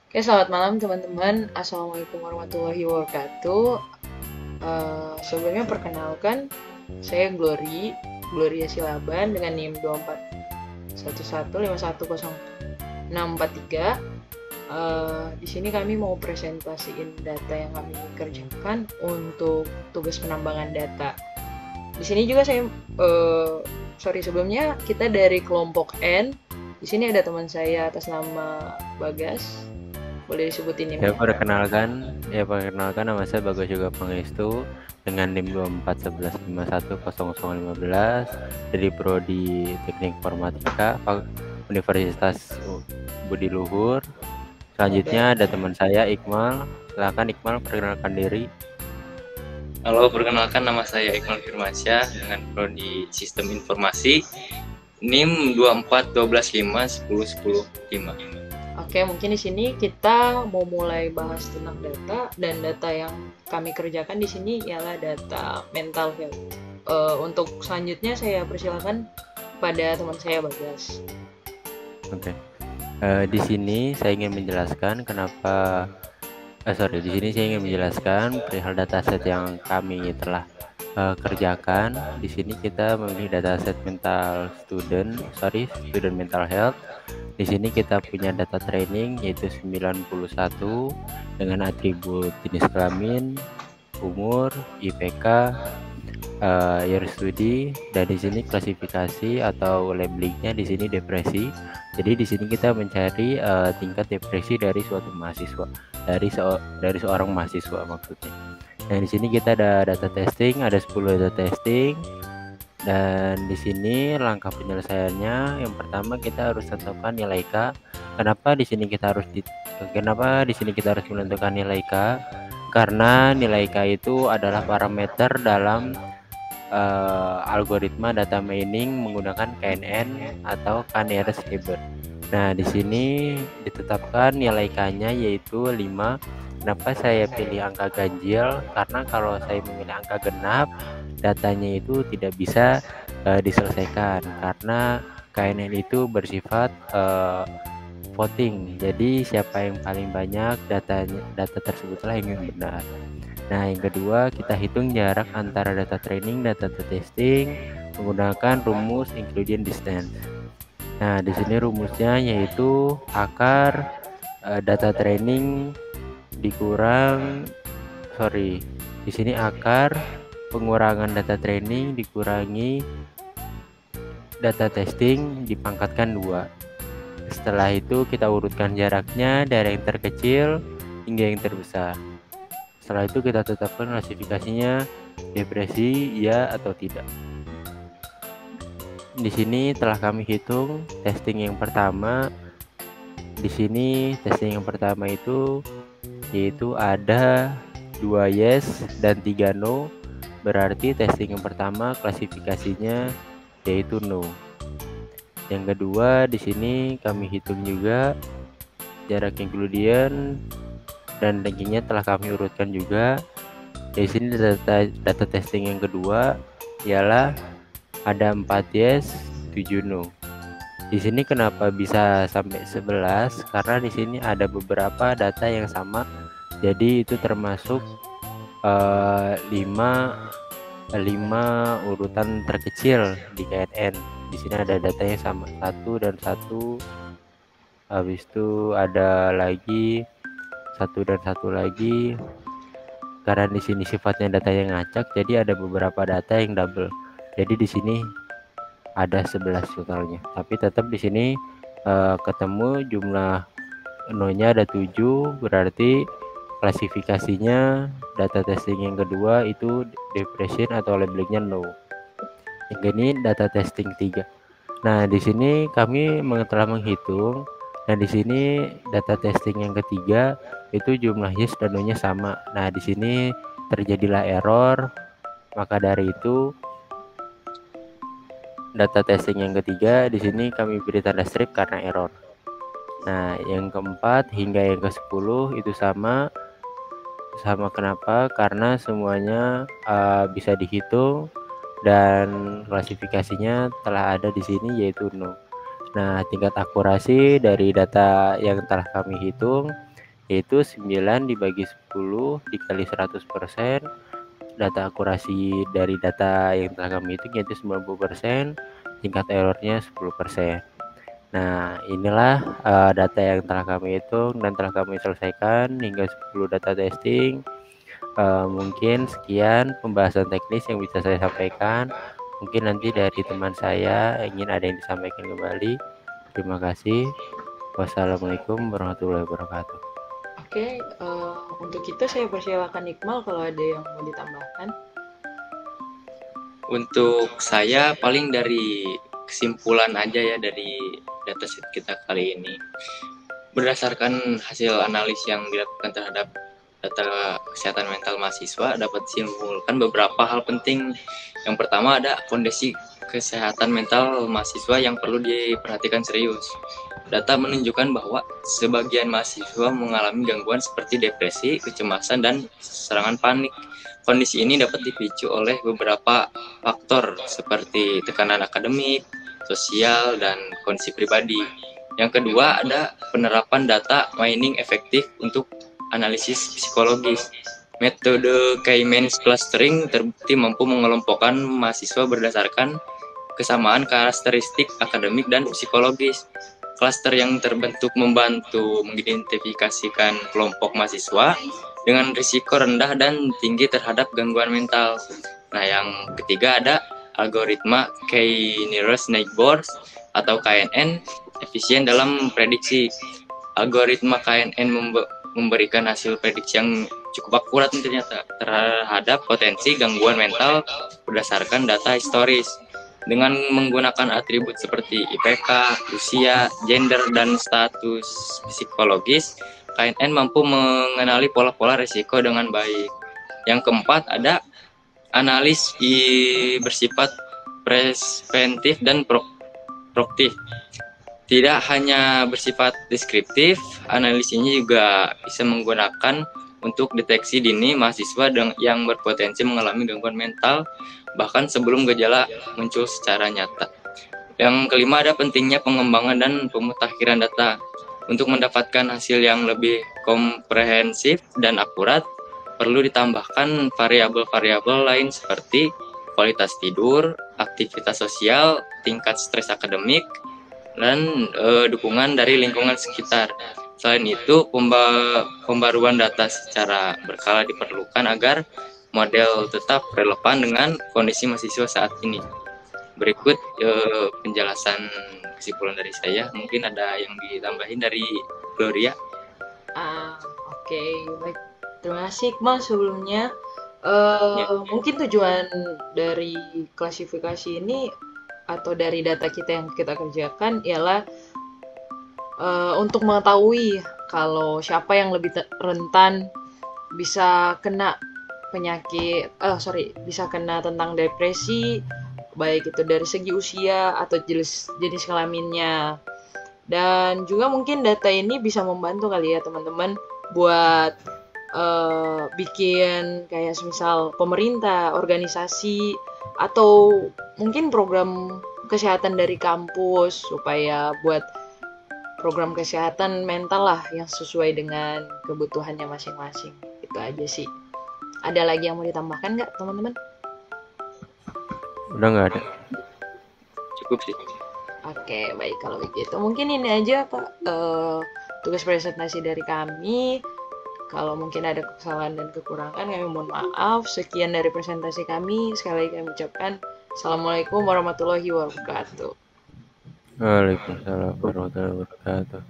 Oke, selamat malam teman-teman. Assalamualaikum warahmatullahi wabarakatuh. Sebelumnya perkenalkan, saya Gloria Silaban dengan NIM 241151510643. Di sini kami mau presentasiin data yang kami kerjakan untuk tugas penambangan data. Di sini juga sebelumnya kita dari kelompok N. Di sini ada teman saya atas nama Bagas. Boleh disebutin Ya, NIM-nya? perkenalkan nama saya Bagus Juga Pangestu dengan NIM 2411510015 dari Prodi Teknik Informatika Universitas Budi Luhur. Oke. Selanjutnya ada teman saya Iqmal. Silakan Iqmal perkenalkan diri. Halo, perkenalkan nama saya Iqmal Firmansyah dengan Prodi Sistem Informasi NIM 241251105. Oke, mungkin di sini kita mau mulai bahas tentang data dan data yang kami kerjakan di sini ialah data mental health. Untuk selanjutnya saya persilakan pada teman saya Bagas. Oke. Di sini saya ingin menjelaskan di sini saya ingin menjelaskan perihal dataset yang kami telah kerjakan. Di sini kita memilih dataset student mental health. Di sini kita punya data training yaitu 91 dengan atribut jenis kelamin, umur, IPK, year studi, dan di sini klasifikasi atau labelingnya di sini depresi. Jadi di sini kita mencari tingkat depresi dari suatu mahasiswa, dari seorang mahasiswa maksudnya. Nah, di sini kita ada data testing, ada 10 data testing. Dan di sini langkah penyelesaiannya, yang pertama kita harus tentukan nilai K. Kenapa di sini kita harus menentukan nilai K? Karena nilai K itu adalah parameter dalam algoritma data mining menggunakan KNN atau K-nearest neighbor. Nah, di sini ditetapkan nilai K-nya yaitu 5. Kenapa saya pilih angka ganjil? Karena kalau saya memilih angka genap, datanya itu tidak bisa diselesaikan karena KNN itu bersifat voting. Jadi siapa yang paling banyak data tersebutlah yang benar. Nah, yang kedua kita hitung jarak antara data training dan data testing menggunakan rumus Euclidean distance. Nah, di sini rumusnya yaitu akar data training di sini akar pengurangan data training dikurangi data testing dipangkatkan 2. Setelah itu kita urutkan jaraknya dari yang terkecil hingga yang terbesar. Setelah itu kita tetapkan klasifikasinya depresi ya atau tidak. Di sini telah kami hitung testing yang pertama. Di sini testing yang pertama itu yaitu ada 2 yes dan 3 no. Berarti testing yang pertama klasifikasinya yaitu no. Yang kedua di sini kami hitung juga jarak Euclidean dan rankingnya telah kami urutkan juga. Di sini data testing yang kedua ialah ada 4 yes, 7 no. Di sini kenapa bisa sampai 11? Karena di sini ada beberapa data yang sama. Jadi itu termasuk 5 urutan terkecil di KNN. Di sini ada datanya sama 1 dan 1. Habis itu ada lagi 1 dan 1 lagi. Karena di sini sifatnya data yang ngacak, jadi ada beberapa data yang double. Jadi di sini ada 11 totalnya. Tapi tetap di sini ketemu jumlah no-nya ada 7, berarti klasifikasinya data testing yang kedua itu depression atau labelingnya no. Yang ini data testing 3. Nah, di sini kami telah menghitung dan di sini data testing yang ketiga itu jumlah yes dan no-nya sama. Nah, di sini terjadilah error. Maka dari itu data testing yang ketiga di sini kami beri tanda strip karena error. Nah, yang keempat hingga yang ke-10 itu sama. Kenapa? Karena semuanya bisa dihitung dan klasifikasinya telah ada di sini yaitu no. Nah, tingkat akurasi dari data yang telah kami hitung yaitu 9 dibagi 10 dikali 100%. Data akurasi dari data yang telah kami hitung yaitu 90%, tingkat errornya 10%. Nah, inilah data yang telah kami hitung dan telah kami selesaikan hingga 10 data testing. Mungkin sekian pembahasan teknis yang bisa saya sampaikan. Mungkin nanti dari teman saya ingin ada yang disampaikan kembali. Terima kasih. Wassalamualaikum warahmatullahi wabarakatuh. Oke, untuk itu saya persilakan Iqmal kalau ada yang mau ditambahkan. Untuk saya paling dari kesimpulan aja ya dari dataset kita kali ini. Berdasarkan hasil analis yang dilakukan terhadap data kesehatan mental mahasiswa dapat disimpulkan beberapa hal penting. Yang pertama ada kondisi kesehatan mental mahasiswa yang perlu diperhatikan serius. Data menunjukkan bahwa sebagian mahasiswa mengalami gangguan seperti depresi, kecemasan, dan serangan panik. Kondisi ini dapat dipicu oleh beberapa faktor seperti tekanan akademik, sosial, dan kondisi pribadi. Yang kedua ada penerapan data mining efektif untuk analisis psikologis. Metode K-means clustering terbukti mampu mengelompokkan mahasiswa berdasarkan kesamaan karakteristik akademik dan psikologis. Klaster yang terbentuk membantu mengidentifikasikan kelompok mahasiswa dengan risiko rendah dan tinggi terhadap gangguan mental. Nah, yang ketiga ada algoritma K-nearest neighbors atau KNN efisien dalam prediksi. Algoritma KNN memberikan hasil prediksi yang cukup akurat ternyata terhadap potensi gangguan mental berdasarkan data historis. Dengan menggunakan atribut seperti IPK, usia, gender, dan status psikologis, KNN mampu mengenali pola-pola risiko dengan baik. Yang keempat ada analis bersifat preventif dan proaktif. Tidak hanya bersifat deskriptif, analis ini juga bisa menggunakan untuk deteksi dini mahasiswa yang berpotensi mengalami gangguan mental bahkan sebelum gejala muncul secara nyata. Yang kelima ada pentingnya pengembangan dan pemutakhiran data. Untuk mendapatkan hasil yang lebih komprehensif dan akurat, perlu ditambahkan variabel-variabel lain seperti kualitas tidur, aktivitas sosial, tingkat stres akademik, dan dukungan dari lingkungan sekitar. Selain itu, pembaruan data secara berkala diperlukan agar model tetap relevan dengan kondisi mahasiswa saat ini. Berikut penjelasan kesimpulan dari saya. Mungkin ada yang ditambahin dari Gloria. Oke, baik. Terima kasih Iqmal sebelumnya. Mungkin tujuan dari klasifikasi ini atau dari data kita yang kita kerjakan ialah untuk mengetahui kalau siapa yang lebih rentan bisa kena bisa kena tentang depresi, baik itu dari segi usia atau jenis kelaminnya. Dan juga mungkin data ini bisa membantu kali ya teman-teman buat bikin kayak misal pemerintah, organisasi, atau mungkin program kesehatan dari kampus supaya buat program kesehatan mental lah yang sesuai dengan kebutuhannya masing-masing. Itu aja sih. Ada lagi yang mau ditambahkan nggak teman-teman? Udah nggak ada. Cukup sih. Oke, baik kalau begitu. Mungkin ini aja Pak tugas presentasi dari kami. Kalau mungkin ada kesalahan dan kekurangan kami mohon maaf. Sekian dari presentasi kami. Sekali lagi kami ucapkan Assalamualaikum warahmatullahi wabarakatuh. Waalaikumsalam warahmatullahi wabarakatuh.